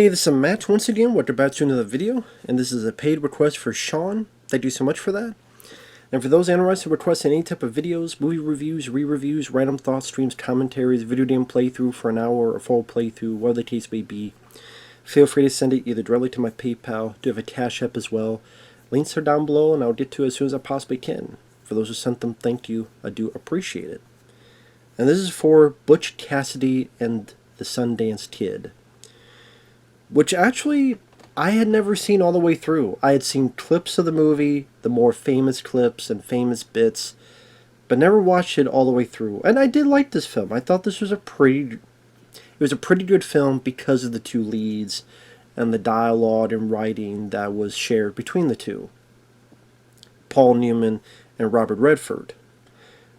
Hey, this is Matt once again. Welcome back to another video, and this is a paid request for Sean. Thank you so much for that. And for those interested in requesting any type of videos, movie reviews, re-reviews, random thoughts, streams, commentaries, video game playthrough for an hour or full playthrough, whatever the case may be, feel free to send it either directly to my PayPal. I do have a CashApp as well. Links are down below, and I'll get to it as soon as I possibly can. For those who sent them, thank you. I do appreciate it. And this is for Butch Cassidy and the Sundance Kid, which actually I had never seen all the way through. I had seen clips of the movie, the more famous clips and famous bits, but never watched it all the way through. And I did like this film. I thought this was a pretty good film because of the two leads and the dialogue and writing that was shared between the two, Paul Newman and Robert Redford.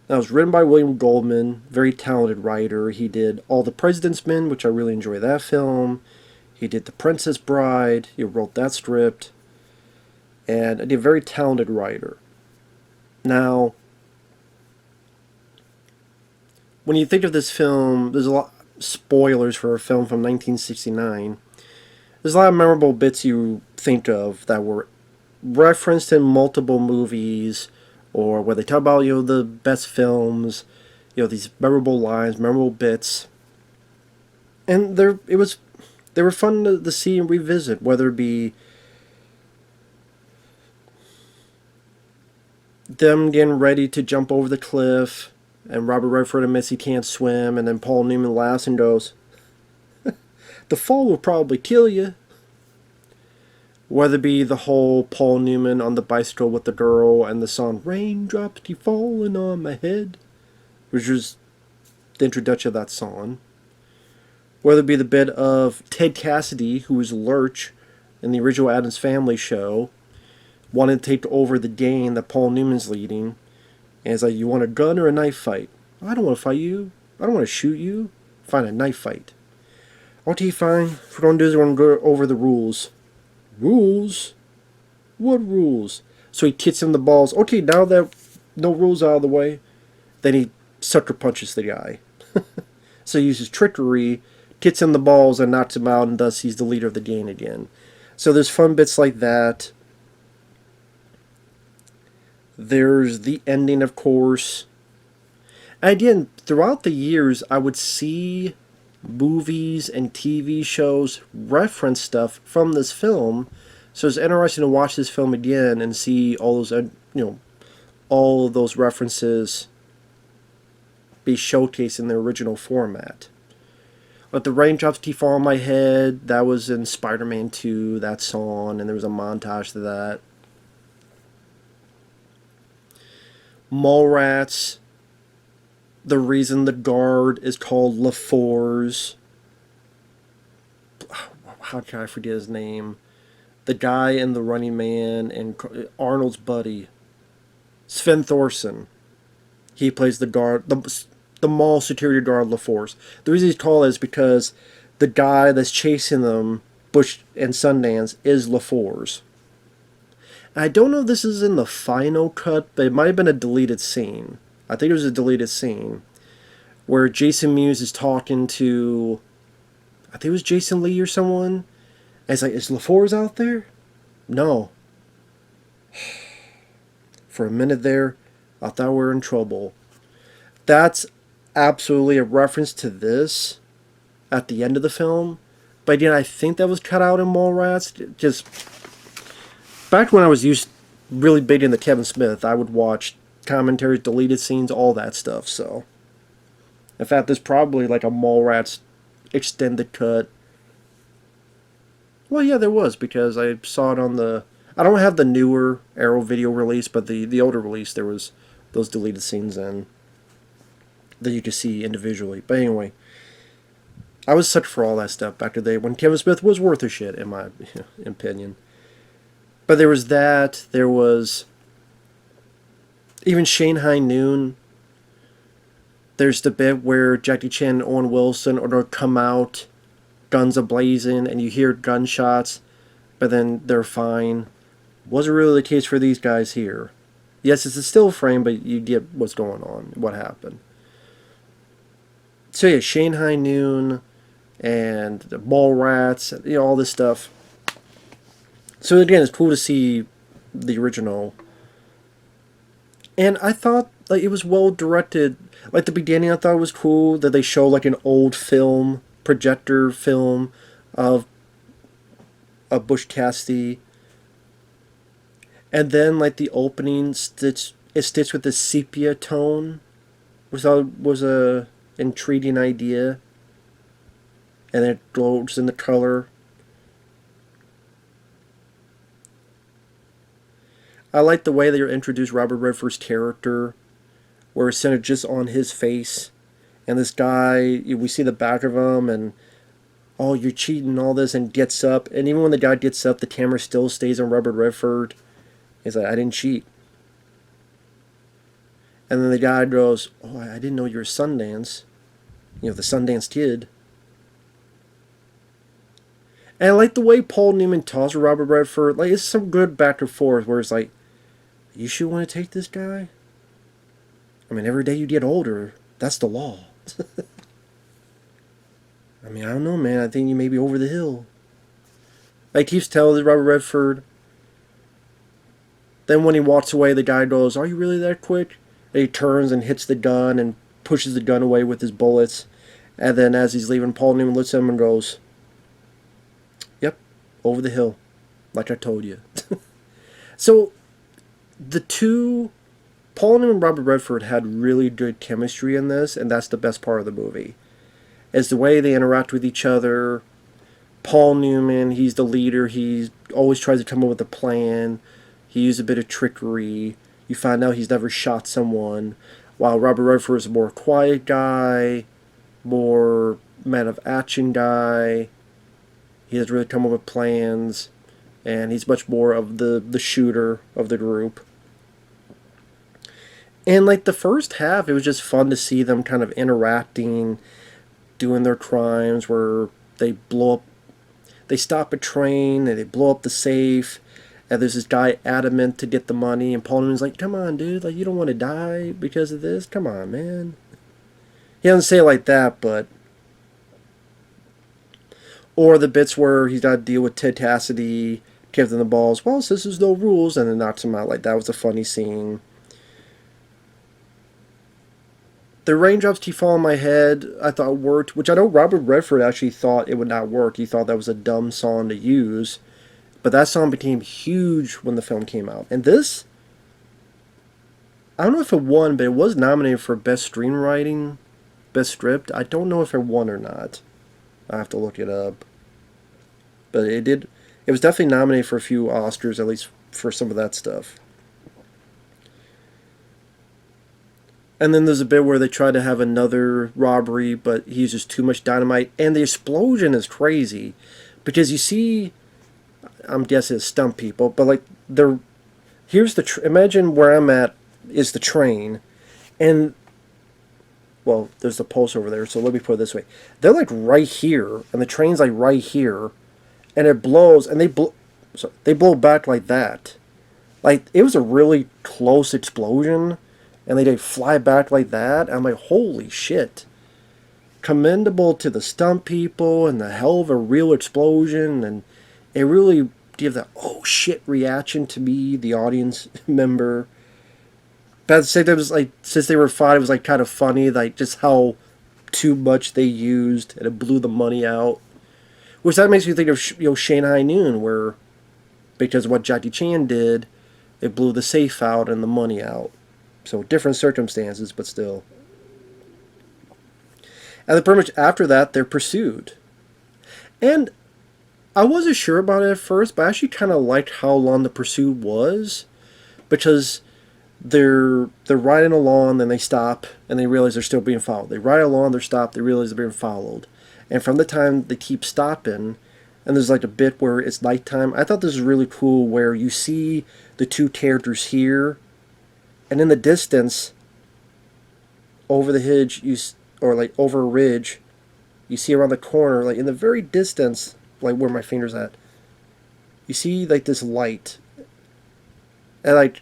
Now, it was written by William Goldman, very talented writer. He did All the President's Men, which I really enjoy that film. He did The Princess Bride. He wrote that script. And a very talented writer. Now, when you think of this film, there's a lot of spoilers for a film from 1969. There's a lot of memorable bits you think of that were referenced in multiple movies, or where they talk about, the best films, these memorable lines, memorable bits. And they were fun to see and revisit, whether it be them getting ready to jump over the cliff, and Robert Redford admits he can't swim, and then Paul Newman laughs and goes, "The fall will probably kill you." Whether it be the whole Paul Newman on the bicycle with the girl and the song "Raindrops Keep Falling on My Head," which was the introduction of that song. Whether it be the bit of Ted Cassidy, who was Lurch in the original Addams Family show, wanting to take over the gang that Paul Newman's leading. And it's like, "You want a gun or a knife fight?" "I don't want to fight you. I don't want to shoot you. Find a knife fight." "Okay, fine. If we're going to do this, we're going to go over the rules." "Rules? What rules?" So he kicks him the balls. Okay, now that no rules out of the way, then he sucker punches the guy. So he uses trickery, kicks him the balls, and knocks him out, and thus he's the leader of the gang again. So there's fun bits like that. There's the ending, of course. And again, throughout the years, I would see movies and TV shows reference stuff from this film. So it's interesting to watch this film again and see all those, all of those references be showcased in their original format. But the raindrops keep falling on my head, that was in Spider-Man 2, that song, and there was a montage to that. Mallrats, the reason the guard is called LaFours. How can I forget his name? The guy in The Running Man and Arnold's buddy, Sven Thorson. He plays the guard, the mall security guard LaFours. The reason he's called is because the guy that's chasing them, Butch and Sundance, is LaFours. I don't know if this is in the final cut, but it might have been a deleted scene. I think it was a deleted scene where Jason Mewes is talking to, I think it was Jason Lee or someone, and it's like, "Is LaFours out there?" "No." For a minute there, I thought we were in trouble. That's absolutely a reference to this at the end of the film. But again, I think that was cut out in Mallrats. Just back when I was really big into Kevin Smith, I would watch commentaries, deleted scenes, all that stuff. So, in fact, there's probably like a Mallrats extended cut. Well, yeah, there was, because I saw it on the... I don't have the newer Arrow video release, but the older release, there was those deleted scenes in that you could see individually. But anyway, I was such for all that stuff back in the day when Kevin Smith was worth a shit, in my opinion. But there was that. There was even Shanghai Noon. There's the bit where Jackie Chan and Owen Wilson are going to come out, guns a-blazing, and you hear gunshots, but then they're fine. Wasn't really the case for these guys here. Yes, it's a still frame, but you get what's going on, what happened. So yeah, Shanghai Noon, and the mall rats, all this stuff. So again, it's cool to see the original. And I thought like it was well directed. Like the beginning, I thought it was cool that they show like an old film, projector film of Butch Cassidy, and then like the opening stitched with the sepia tone, which I thought was a intriguing idea, and it glows in the color. I like the way they introduced Robert Redford's character, where it's centered just on his face, and this guy, we see the back of him, and oh, you're cheating, all this, and gets up, and even when the guy gets up, the camera still stays on Robert Redford. He's like, I didn't cheat. And then the guy goes, oh, I didn't know you were Sundance. The Sundance Kid. And I like the way Paul Newman talks to Robert Redford. Like, it's some good back and forth where it's like, you sure want to take this guy? I mean, every day you get older, that's the law. I mean, I don't know, man. I think you may be over the hill. Like, he keeps telling Robert Redford. Then when he walks away, the guy goes, are you really that quick? And he turns and hits the gun and pushes the gun away with his bullets. And then as he's leaving, Paul Newman looks at him and goes, yep, over the hill, like I told you. So, the two, Paul Newman and Robert Redford had really good chemistry in this, and that's the best part of the movie. Is the way they interact with each other. Paul Newman, he's the leader, he always tries to come up with a plan. He used a bit of trickery. You find out he's never shot someone. While Robert Redford is a more quiet guy, more man of action guy. He doesn't really come up with plans. And he's much more of the shooter of the group. And like the first half, it was just fun to see them kind of interacting, doing their crimes where they blow up, they stop a train and they blow up the safe. And there's this guy adamant to get the money, and Paul Newman's like, come on, dude, like, you don't want to die because of this? Come on, man. He doesn't say it like that, but... Or the bits where he's got to deal with Ted Cassidy, gives him the balls, well, since there's no rules, and then knocks him out. Like, that was a funny scene. The raindrops keep falling on my head, I thought worked, which I know Robert Redford actually thought it would not work. He thought that was a dumb song to use. But that song became huge when the film came out. And this, I don't know if it won, but it was nominated for Best Screenwriting, Best Script. I don't know if it won or not. I have to look it up. But it did. It was definitely nominated for a few Oscars, at least for some of that stuff. And then there's a bit where they try to have another robbery, but he uses too much dynamite. And the explosion is crazy. Because you see... I'm guessing it's stump people, but like here's the imagine where I'm at is the train, and well, there's the post over there. So let me put it this way: they're like right here, and the train's like right here, and it blows, and they blow back like that. Like it was a really close explosion, and they fly back like that. I'm like, holy shit! Commendable to the stump people and the hell of a real explosion, and it really gave that oh shit reaction to me, the audience member. But at the same time, it was like, since they were fine, it was like kind of funny, like just how too much they used, and it blew the money out. Which that makes me think of Shanghai Noon, where because of what Jackie Chan did, it blew the safe out and the money out. So different circumstances, but still. And then pretty much after that, they're pursued. And I wasn't sure about it at first, but I actually kind of liked how long the pursuit was, because they're riding along, then they stop, and they realize they're still being followed. They ride along, they're stopped, they realize they're being followed. And from the time they keep stopping, and there's like a bit where it's nighttime, I thought this was really cool, where you see the two characters here, and in the distance, over the hedge, or like over a ridge, you see around the corner, like in the very distance, like where my finger's at, you see like this light, and like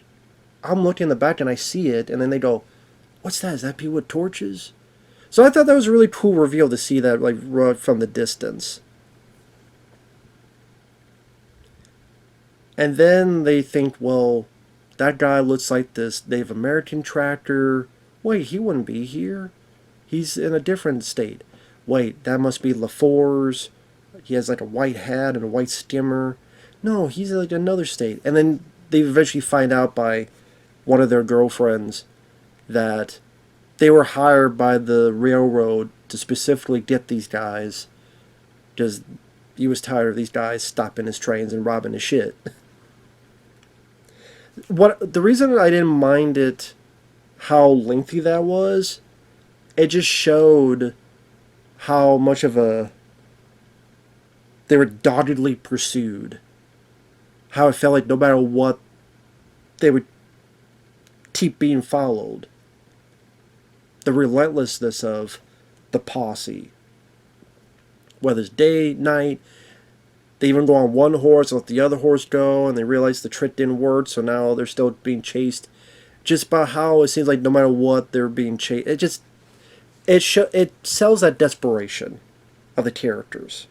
I'm looking in the back and I see it, and then they go, what's that? Is that people with torches? So I thought that was a really cool reveal to see that like right from the distance. And then they think, well, that guy looks like this Native American tractor. Wait, he wouldn't be here. He's in a different state. Wait, that must be LaFour's. He has like a white hat and a white skimmer. No, he's like another state. And then they eventually find out by one of their girlfriends that they were hired by the railroad to specifically get these guys because he was tired of these guys stopping his trains and robbing his shit. What the reason I didn't mind it, how lengthy that was, it just showed how much of a they were doggedly pursued. How it felt like no matter what, they would keep being followed. The relentlessness of the posse. Whether it's day, night, they even go on one horse and let the other horse go, and they realize the trick didn't work, so now they're still being chased. Just about how it seems like no matter what, they're being chased. It sells that desperation of the characters.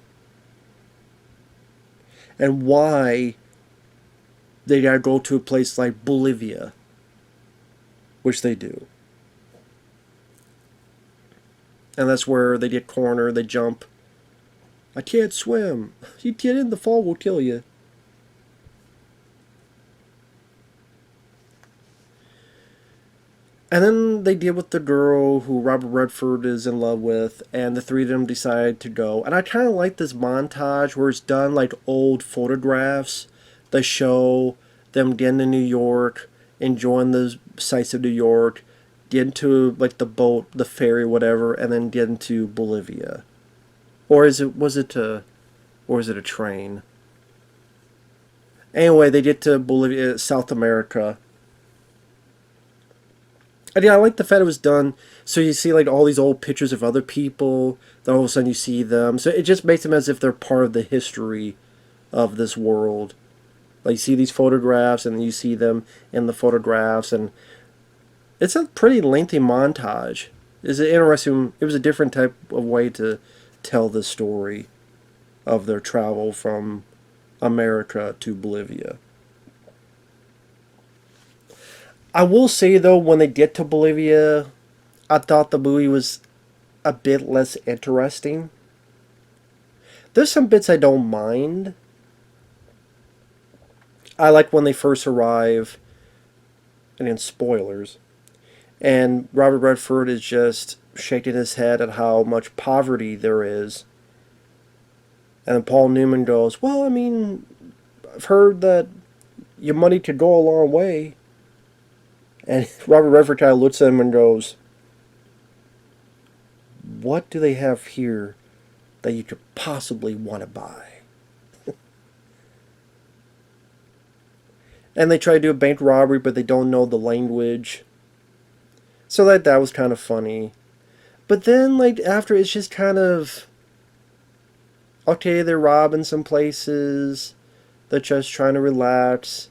And why they gotta go to a place like Bolivia, which they do. And that's where they get cornered, they jump. I can't swim. You get in, the fall will kill you. And then they deal with the girl who Robert Redford is in love with, and the three of them decide to go. And I kind of like this montage where it's done like old photographs that show them getting to New York, enjoying the sights of New York, getting to like the boat, the ferry, whatever, and then getting to Bolivia. Or was it a train? Anyway, they get to Bolivia, South America. And yeah, I like the fact it was done so you see like all these old pictures of other people, then all of a sudden you see them. So it just makes them as if they're part of the history of this world. Like you see these photographs and you see them in the photographs, and it's a pretty lengthy montage. It's interesting. It was a different type of way to tell the story of their travel from America to Bolivia. I will say though, when they get to Bolivia, I thought the movie was a bit less interesting. There's some bits I don't mind. I like when they first arrive, and in spoilers, and Robert Redford is just shaking his head at how much poverty there is. And then Paul Newman goes, well, I mean, I've heard that your money could go a long way. And Robert Redford kind of looks at him and goes, what do they have here that you could possibly want to buy? And they try to do a bank robbery, but they don't know the language. So that was kind of funny. But then, like, after, it's just kind of, okay, they're robbing some places. They're just trying to relax.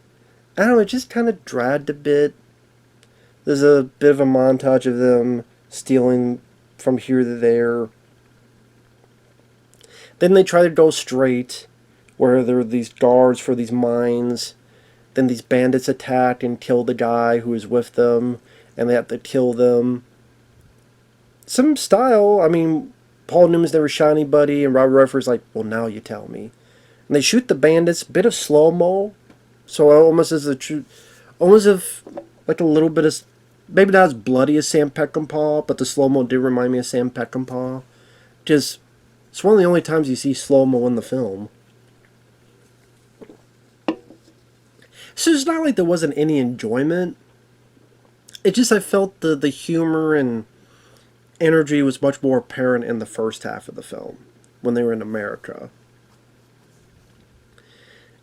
I don't know, it just kind of dragged a bit. There's a bit of a montage of them stealing from here to there. Then they try to go straight, where there are these guards for these mines. Then these bandits attack and kill the guy who is with them, and they have to kill them. Some style. I mean, Paul Newman's never shot anybody, and Robert Redford's like, well, now you tell me. And they shoot the bandits, bit of slow-mo, so almost as a true, almost as like a little bit of, maybe not as bloody as Sam Peckinpah, but the slow-mo did remind me of Sam Peckinpah. Just, it's one of the only times you see slow-mo in the film. So it's not like there wasn't any enjoyment. It just, I felt the humor and energy was much more apparent in the first half of the film, when they were in America.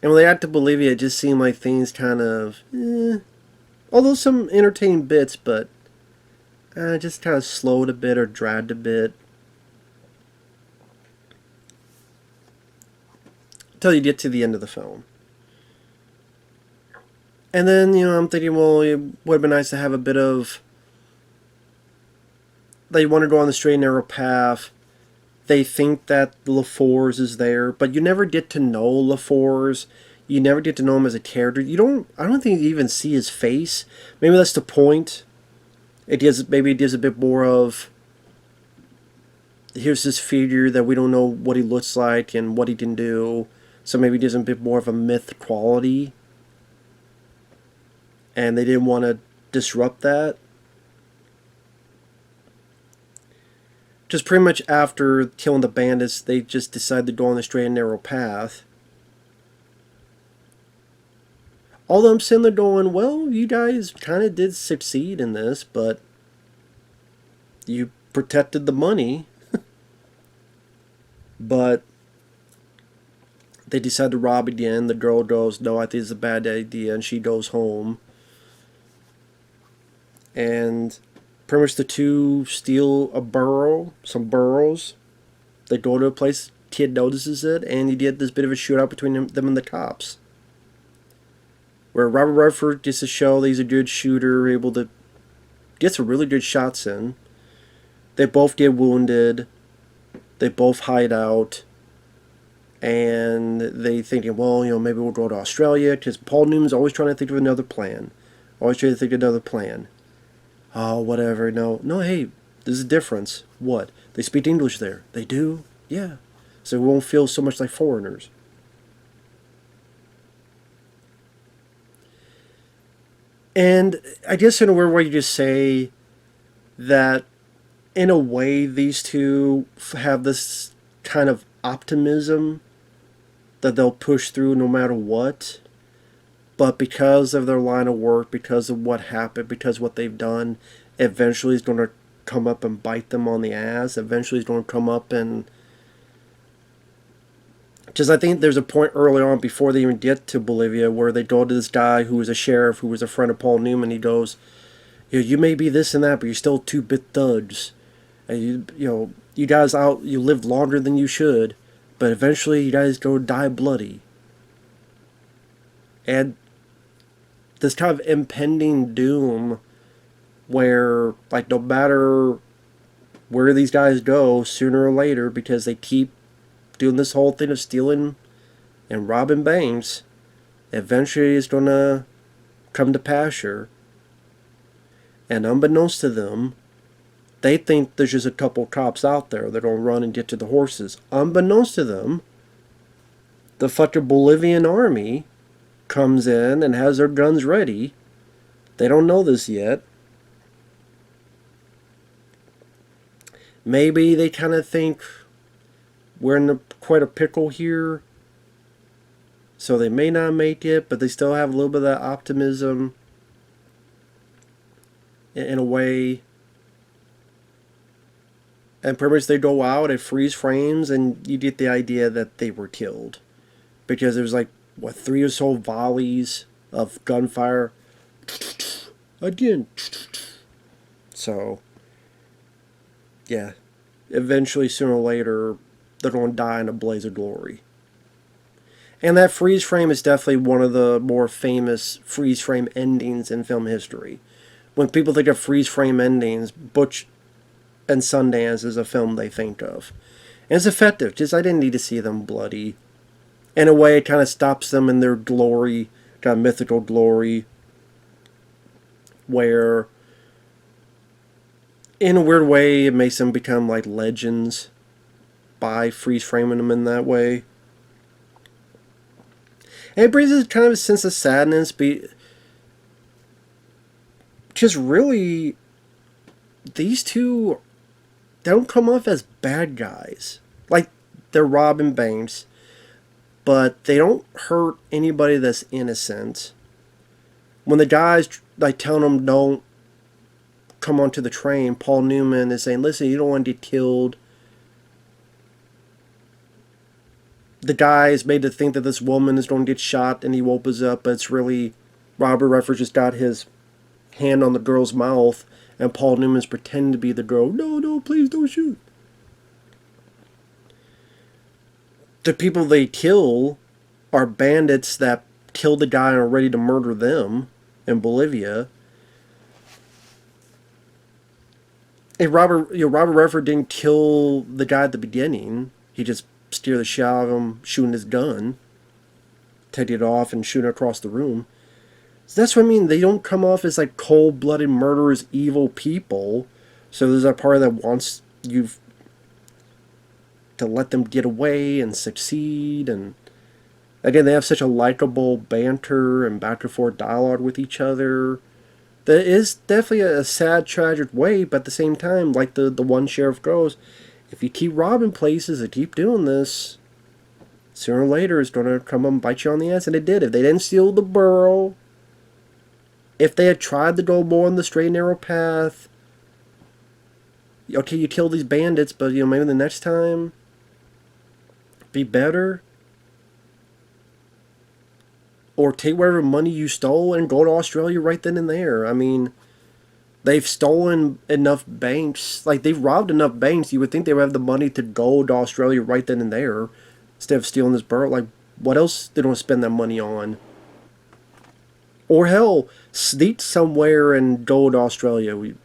And when they got to Bolivia, it just seemed like things kind of, although some entertaining bits, but just kind of slowed a bit or dragged a bit. Until you get to the end of the film. And then, I'm thinking, well, it would have been nice to have a bit of they want to go on the straight and narrow path. They think that LaForce is there, but you never get to know LaForce. You never get to know him as a character. I don't think you even see his face. Maybe that's the point. Maybe it gives a bit more of, here's this figure that we don't know what he looks like and what he can do. So maybe it gives him a bit more of a myth quality. And they didn't want to disrupt that. Just pretty much after killing the bandits, they just decided to go on the straight and narrow path. Although I'm sitting there going, well, you guys kind of did succeed in this, but you protected the money. But they decide to rob again. The girl goes, no, I think it's a bad idea, and she goes home. And pretty much the two steal some burros. They go to a place, kid notices it, and you get this bit of a shootout between them and the cops. Where Robert Redford gets to show that he's a good shooter, able to get some really good shots in. They both get wounded. They both hide out. And they thinking, well, maybe we'll go to Australia, because Paul Newman's always trying to think of another plan. Always trying to think of another plan. Oh, whatever. No, hey, there's a difference. What? They speak English there. They do? Yeah. So we won't feel so much like foreigners. And I guess in a weird way you just say that in a way these two have this kind of optimism that they'll push through no matter what. But because of their line of work, because of what happened, because of what they've done, eventually it's going to come up and bite them on the ass. Eventually it's going to come up and... Just I think there's a point early on before they even get to Bolivia where they go to this guy who was a sheriff, who was a friend of Paul Newman. He goes, you may be this and that, but you're still two-bit thugs. And you guys you lived longer than you should, but eventually you guys go die bloody. And this kind of impending doom where, like, no matter where these guys go, sooner or later, because they keep doing this whole thing of stealing and robbing banks, eventually it's going to come to pasture. And unbeknownst to them, they think there's just a couple cops out there that don't run and get to the horses. Unbeknownst to them, the fucking Bolivian army comes in and has their guns ready. They don't know this yet. Maybe they kind of think we're in quite a pickle here, so they may not make it, but they still have a little bit of that optimism in a way. And pretty much they go out, it freeze frames, and you get the idea that they were killed. Because there's 3 or so volleys of gunfire. Again. So, yeah. Eventually, sooner or later, they're going to die in a blaze of glory. And that freeze frame is definitely one of the more famous freeze frame endings in film history. When people think of freeze frame endings, Butch and Sundance is a film they think of. And it's effective, just I didn't need to see them bloody. In a way, it kind of stops them in their glory, kind of mythical glory, where, in a weird way, it makes them become like legends by freeze-framing them in that way. And it brings us kind of a sense of sadness, just really, these two don't come off as bad guys. Like, they're robbing banks, but they don't hurt anybody that's innocent. When the guys telling them don't come onto the train, Paul Newman is saying, listen, you don't want to get killed. The guy is made to think that this woman is going to get shot, and he opens up, but it's really Robert Redford just got his hand on the girl's mouth, and Paul Newman's pretending to be the girl. No, please don't shoot. The people they kill are bandits that killed the guy and are ready to murder them in Bolivia. Hey, Robert Redford didn't kill the guy at the beginning. He just steered the shit out of him, shooting his gun, taking it off and shooting across the room. So that's what I mean. They don't come off as like cold-blooded murderers, evil people. So there's a part that wants you to let them get away and succeed. And again, they have such a likable banter and back and forth dialogue with each other. That is definitely a sad, tragic way, but at the same time, like the one sheriff goes, if you keep robbing places and keep doing this, sooner or later it's going to come and bite you on the ass. And it did. If they didn't steal the borough, if they had tried to go more on the straight and narrow path, okay, you kill these bandits, but maybe the next time be better. Or take whatever money you stole and go to Australia right then and there. I mean, they've stolen enough banks. Like, they've robbed enough banks. You would think they would have the money to go to Australia right then and there instead of stealing this borough. Like, what else they don't spend that money on? Or hell, sneak somewhere and go to Australia.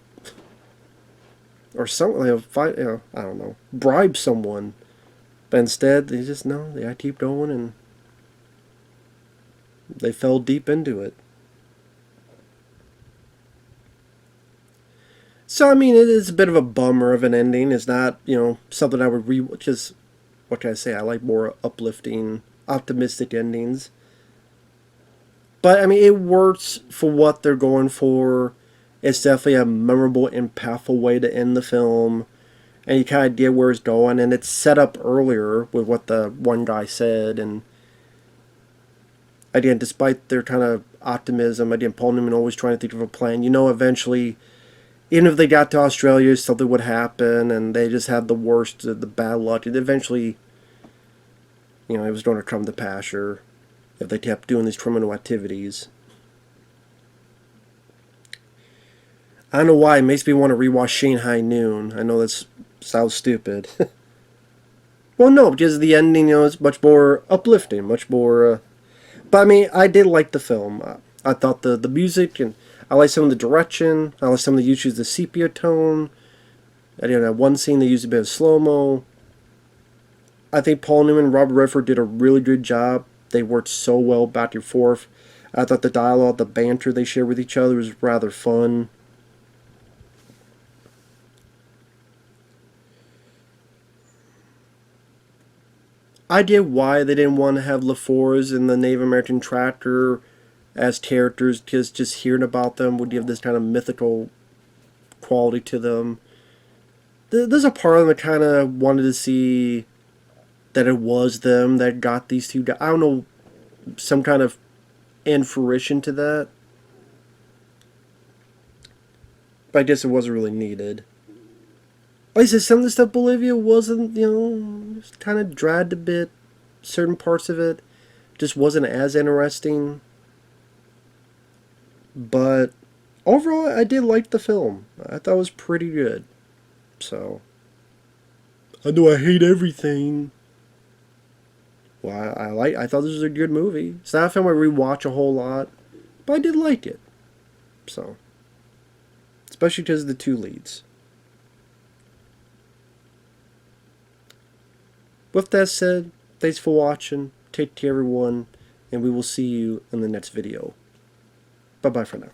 Or something. I don't know. Bribe someone. But instead, they just, no, they gotta keep going, and they fell deep into it. So, I mean, it is a bit of a bummer of an ending. It's not, something I would just, what can I say? I like more uplifting, optimistic endings. But, I mean, it works for what they're going for. It's definitely a memorable, impactful way to end the film. And you kind of get where it's going. And it's set up earlier with what the one guy said. And again, despite their kind of optimism, again, Paul Newman always trying to think of a plan. Eventually, even if they got to Australia, something would happen, and they just had the worst, the bad luck. And eventually, it was going to come to pasture if they kept doing these criminal activities. I don't know why. It makes me want to rewatch Shanghai Noon. I know that sounds stupid. Well, no, because the ending, is much more uplifting, much more... But, I mean, I did like the film. I thought the music, and I like some of the direction. I like some of the use of the sepia tone. That one scene they used a bit of slow-mo. I think Paul Newman and Robert Redford did a really good job. They worked so well back and forth. I thought the dialogue, the banter they shared with each other was rather fun. I get why they didn't want to have LaFours and the Native American tractor as characters, because just hearing about them would give this kind of mythical quality to them. There's a part of them that kind of wanted to see that it was them that got these two guys. I don't know, some kind of end fruition to that. But I guess it wasn't really needed. Like I said, some of the stuff Bolivia wasn't, kind of dragged a bit. Certain parts of it just wasn't as interesting. But overall, I did like the film. I thought it was pretty good. So, I know I hate everything. Well, I thought this was a good movie. It's not a film I rewatch a whole lot, but I did like it. So, especially because of the two leads. With that said, thanks for watching. Take care, everyone, and we will see you in the next video. Bye-bye for now.